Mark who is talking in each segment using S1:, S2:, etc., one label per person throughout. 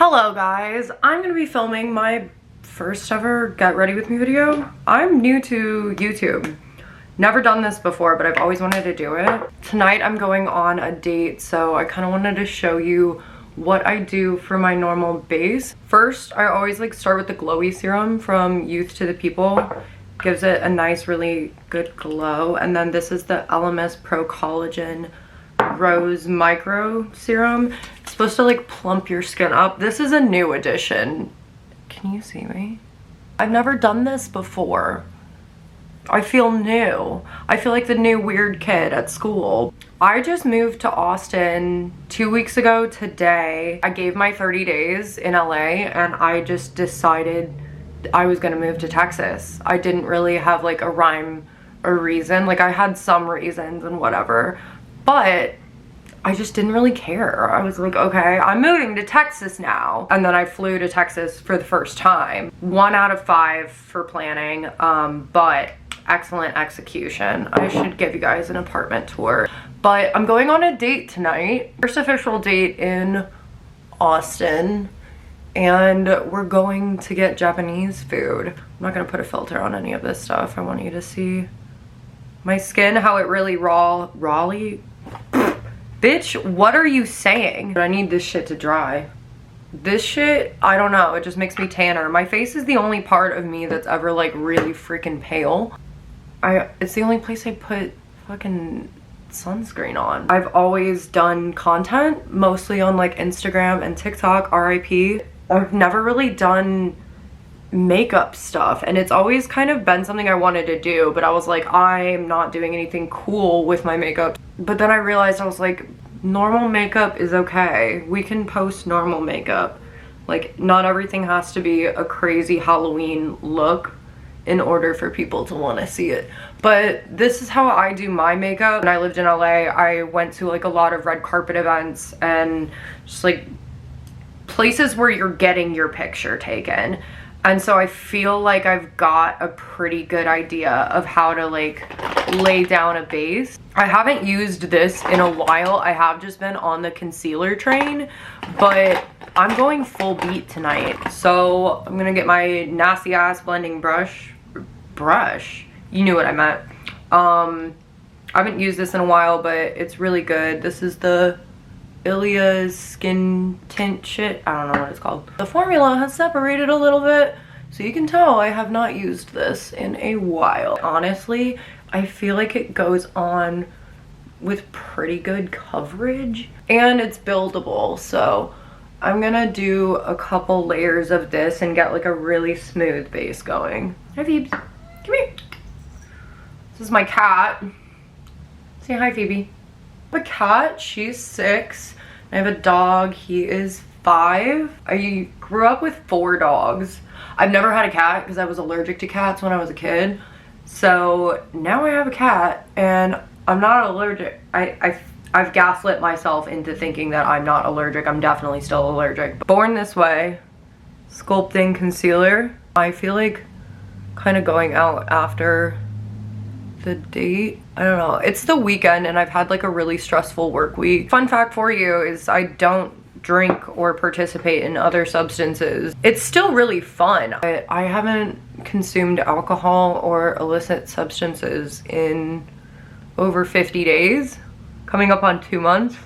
S1: Hello guys, I'm gonna be filming my first ever get ready with me video. I'm new to YouTube. Never done this before, but I've always wanted to do it. Tonight I'm going on a date, so I kind of wanted to show you what I do for my normal base. First, I always start with the Glowy serum from Youth to the People. Gives it a nice, really good glow. And then this is the LMS Pro Collagen Rose Micro Serum. It's supposed to plump your skin up. This is a new addition. Can you see me? I've never done this before. I feel new. I feel like the new weird kid at school. I just moved to Austin 2 weeks ago today. I gave my 30 days in LA and I just decided I was gonna move to Texas. I didn't really have a rhyme or reason. I had some reasons and whatever, but I just didn't really care. I was like, okay, I'm moving to Texas now. And then I flew to Texas for the first time. 1 out of 5 for planning, but excellent execution. I should give you guys an apartment tour. But I'm going on a date tonight. First official date in Austin. And we're going to get Japanese food. I'm not gonna put a filter on any of this stuff. I want you to see my skin, how it really rawly. Bitch, what are you saying? I need this shit to dry. This shit, I don't know, it just makes me tanner. My face is the only part of me that's ever really freaking pale. It's the only place I put fucking sunscreen on. I've always done content, mostly on Instagram and TikTok, RIP. I've never really done makeup stuff, and it's always kind of been something I wanted to do, but I was like, I'm not doing anything cool with my makeup. But then I realized, I was like, normal makeup is okay. We can post normal makeup. Not everything has to be a crazy Halloween look in order for people to want to see it. But this is how I do my makeup. When I lived in LA, I went to a lot of red carpet events and just places where you're getting your picture taken. And so I feel like I've got a pretty good idea of how to lay down a base. I haven't used this in a while. I have just been on the concealer train, but I'm going full beat tonight. So I'm gonna get my nasty ass blending brush. You knew what I meant. I haven't used this in a while, but it's really good. This is the Ilia's skin tint shit. I don't know what it's called. The formula has separated a little bit, so you can tell I have not used this in a while. Honestly, I feel like it goes on with pretty good coverage and it's buildable. So I'm gonna do a couple layers of this and get a really smooth base going. Hi Phoebe, come here. This is my cat. Say hi, Phoebe. I have a cat, she's 6. I have a dog, he is 5. I grew up with 4 dogs. I've never had a cat because I was allergic to cats when I was a kid. So now I have a cat and I'm not allergic. I've gaslit myself into thinking that I'm not allergic. I'm definitely still allergic. Born This Way, sculpting concealer. I feel like kind of going out after the date. I don't know. It's the weekend and I've had a really stressful work week. Fun fact for you is I don't drink or participate in other substances. It's still really fun. I haven't consumed alcohol or illicit substances in over 50 days, coming up on 2 months.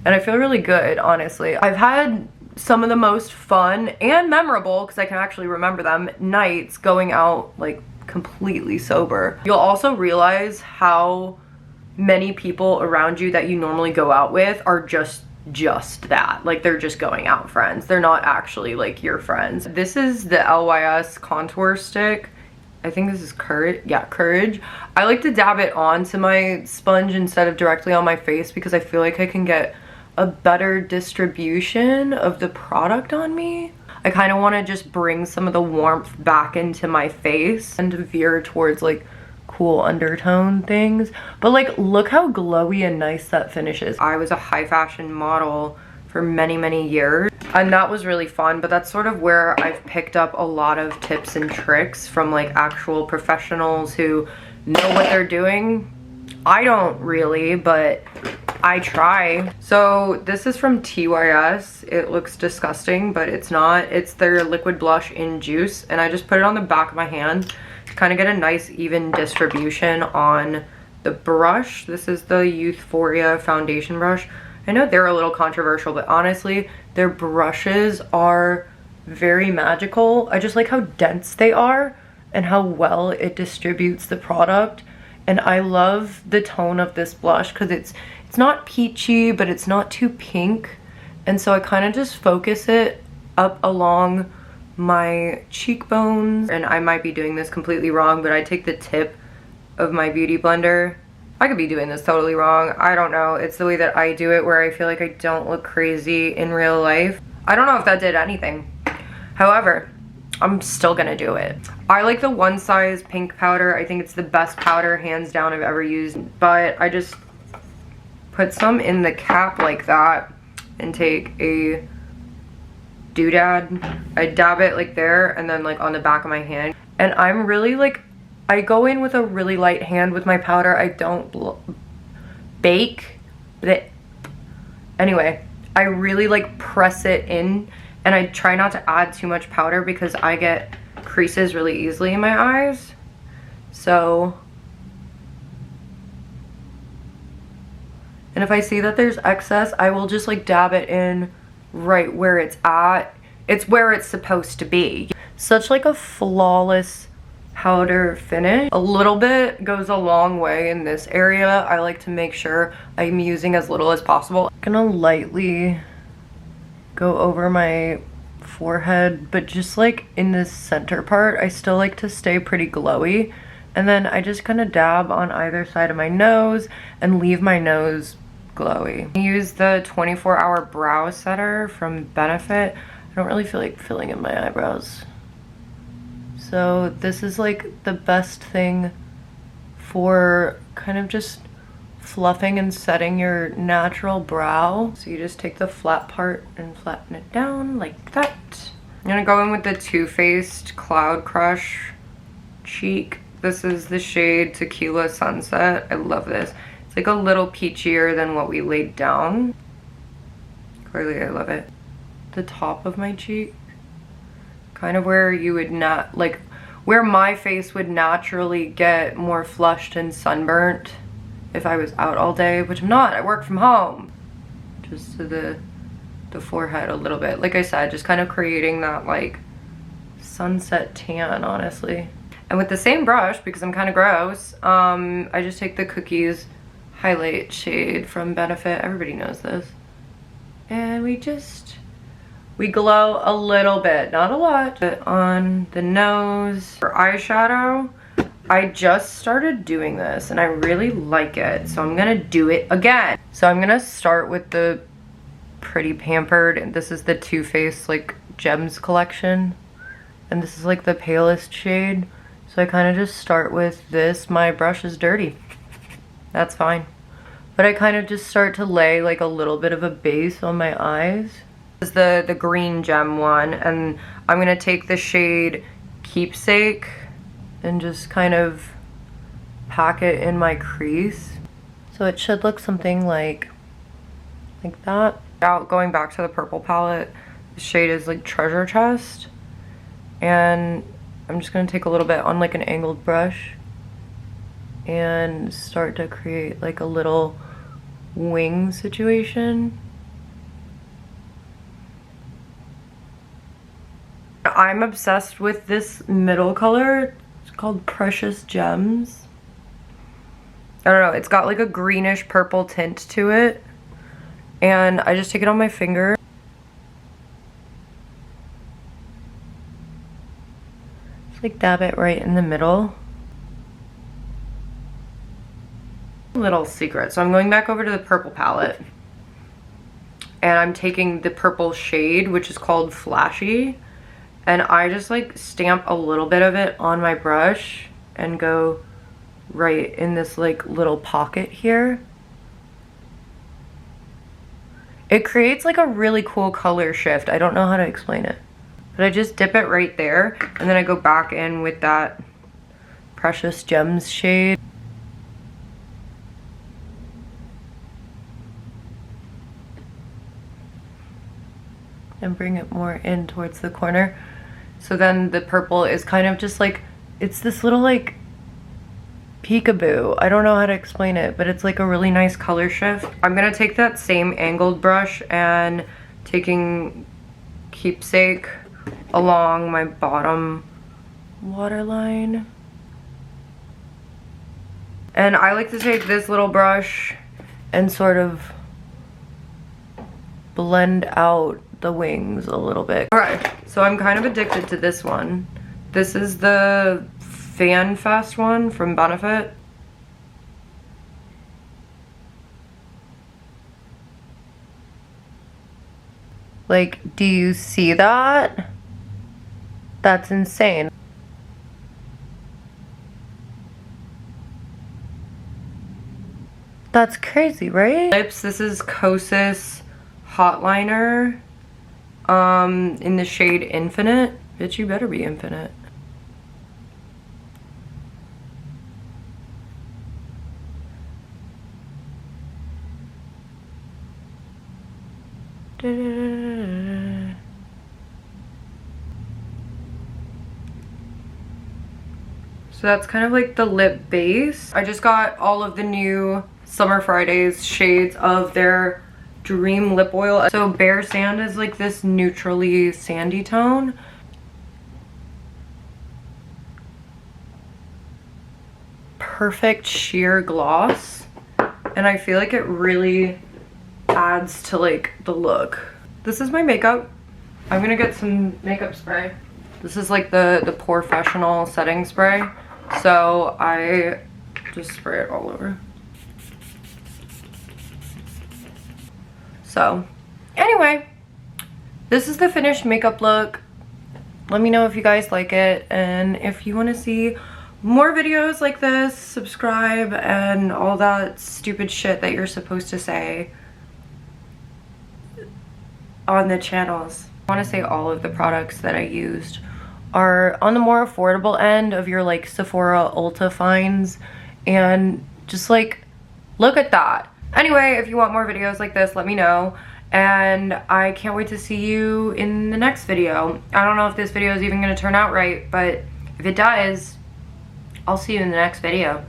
S1: And I feel really good, honestly. I've had some of the most fun and memorable, because I can actually remember them, nights going out completely sober. You'll also realize how many people around you that you normally go out with are just that. They're just going out friends. They're not actually your friends. This is the LYS contour stick. I think this is Courage. Yeah, Courage. I like to dab it onto my sponge instead of directly on my face because I feel like I can get a better distribution of the product on me. I kind of want to just bring some of the warmth back into my face and veer towards cool undertone things. But look how glowy and nice that finishes. I was a high fashion model for many years and that was really fun, but that's sort of where I've picked up a lot of tips and tricks from actual professionals who know what they're doing. I don't really, but I try. So this is from TYS. It looks disgusting, but it's not. It's their liquid blush in juice, and I just put it on the back of my hand to kind of get a nice even distribution on the brush. This is the Euphoria foundation brush. I know they're a little controversial, but honestly, their brushes are very magical. I just like how dense they are and how well it distributes the product. And I love the tone of this blush because it's not peachy, but it's not too pink. And so I kind of just focus it up along my cheekbones. And I might be doing this completely wrong, but I take the tip of my beauty blender. I could be doing this totally wrong. I don't know. It's the way that I do it, where I feel like I don't look crazy in real life. I don't know if that did anything. However, I'm still gonna do it. I like the One Size pink powder. I think it's the best powder hands down I've ever used. But I just put some in the cap like that and take a doodad. I dab it like there and then like on the back of my hand. And I'm really like, I go in with a really light hand with my powder. I don't bake. Anyway, I really like press it in, and I try not to add too much powder because I get creases really easily in my eyes. So, and if I see that there's excess, I will just like dab it in right where it's at. It's where it's supposed to be. Such like a flawless powder finish. A little bit goes a long way in this area. I like to make sure I'm using as little as possible. I'm gonna lightly go over my forehead, but just like in this center part, I still like to stay pretty glowy. And then I just kind of dab on either side of my nose and leave my nose glowy. I use the 24-hour brow setter from Benefit. I don't really feel like filling in my eyebrows. So this is like the best thing for kind of just fluffing and setting your natural brow. So you just take the flat part and flatten it down like that. I'm gonna go in with the Too Faced Cloud Crush cheek. This is the shade Tequila Sunset. I love this. It's like a little peachier than what we laid down. Clearly I love it. The top of my cheek. Kind of where you would not, like, where my face would naturally get more flushed and sunburnt if I was out all day, which I'm not. I work from home. Just to the forehead a little bit. Like I said, just kind of creating that, like, sunset tan, honestly. And with the same brush, because I'm kind of gross, I just take the Cookies highlight shade from Benefit. Everybody knows this. And we glow a little bit, not a lot. But on the nose. For eyeshadow, I just started doing this and I really like it. So I'm gonna do it again. So I'm gonna start with the Pretty Pampered, and this is the Too Faced like Gems collection. And this is like the palest shade. So I kind of just start with this. My brush is dirty. That's fine. But I kind of just start to lay like a little bit of a base on my eyes. This is the green gem one, and I'm gonna take the shade Keepsake and just kind of pack it in my crease. So it should look something like that. Going back to the purple palette, the shade is like Treasure Chest, and I'm just gonna take a little bit on like an angled brush and start to create like a little wing situation. I'm obsessed with this middle color. It's called Precious Gems. I don't know, it's got like a greenish purple tint to it. And I just take it on my finger. Just like dab it right in the middle. Little secret. So I'm going back over to the purple palette. And I'm taking the purple shade, which is called Flashy. And I just like stamp a little bit of it on my brush and go right in this like little pocket here. It creates like a really cool color shift. I don't know how to explain it. But I just dip it right there, and then I go back in with that Precious Gems shade. and bring it more in towards the corner. So then the purple is kind of just like, it's this little like peekaboo. I don't know how to explain it, but it's like a really nice color shift. I'm gonna take that same angled brush and taking Keepsake along my bottom waterline. And I like to take this little brush and sort of blend out the wings a little bit. Alright, so I'm kind of addicted to this one. This is the Fan Fest one from Benefit. Like, do you see that? That's insane. That's crazy, right? Lips, this is Kosas Hot Liner in the shade Infinite. Bitch, you better be infinite. So that's kind of like the lip base. I just got all of the new Summer Fridays shades of their Dream lip oil. So Bare Sand is like this neutrally sandy tone. Perfect sheer gloss. And I feel like it really adds to like the look. This is my makeup. I'm gonna get some makeup spray. This is like the Professional setting spray. So I just spray it all over. So anyway, this is the finished makeup look. Let me know if you guys like it, and if you want to see more videos like this, subscribe and all that stupid shit that you're supposed to say on the channels. I want to say all of the products that I used are on the more affordable end of your like Sephora Ulta finds, and just like look at that. Anyway, if you want more videos like this, let me know, and I can't wait to see you in the next video. I don't know if this video is even going to turn out right, but if it does, I'll see you in the next video.